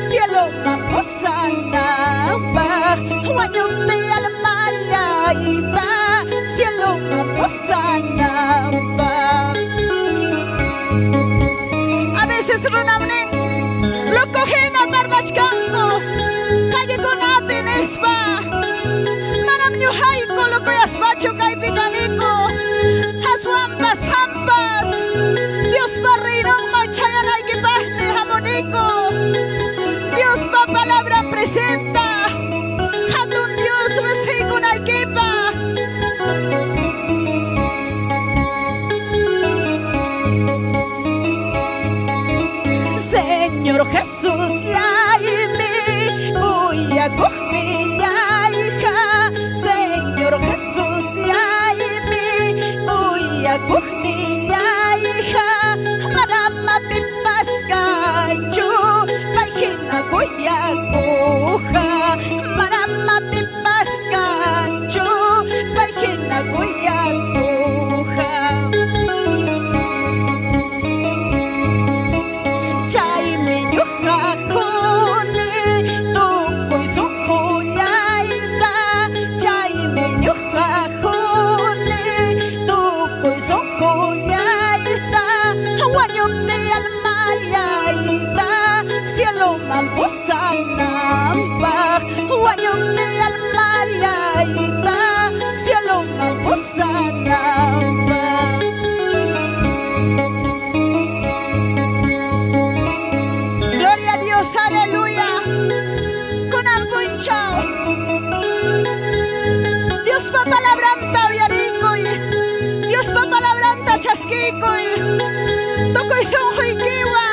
cielo maposana pa wanyumte almayaita cielo maposana pa. A veces runamnen lo cogen a barnachkanko calle con atenes pa manam nyuhay ko lo koyas bacho kay pikaniko haswampas hampas Dios barrinong machayan ay kipahne hamonico Dios pa palabra presenta hatun Dios wesigo na kipa. Señor Jesús yaimi uya kuhmiya hija Señor Jesús yaimi uya kuhmiya hija marama pipas kachu paikina kuya kuha marama pipas kachu paikina kuya kuha. Chay menyuha kuni tukoy sukuyaita Chay menyuha kuni tukoy sukuyaita Wanyom ni almayaita cielo mampusanampak Wanyom ni almayaita cielo mampusanampak. Gloria a Dios, aleluya. Con ampunchao. Dios pa palabranta uyarikoy. Dios pa palabranta chaskikoy. Tokoy sonjoy kiwa.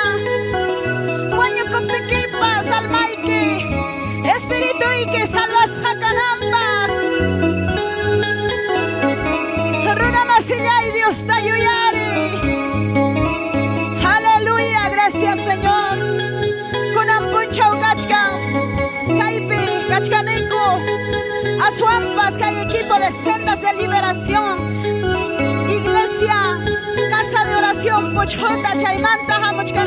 Waño koptekipas almayki. Espíritu que salvas hakanamba. Runa masillay Dios tayuyari. Aleluya, gracias Señor. Con ampunchao kachkan. Kaipi, kachkaniko. Azuampas, que hay equipo de sendas de liberación. Iglesia, casa de oración, pochota, chaimanta, hamochka.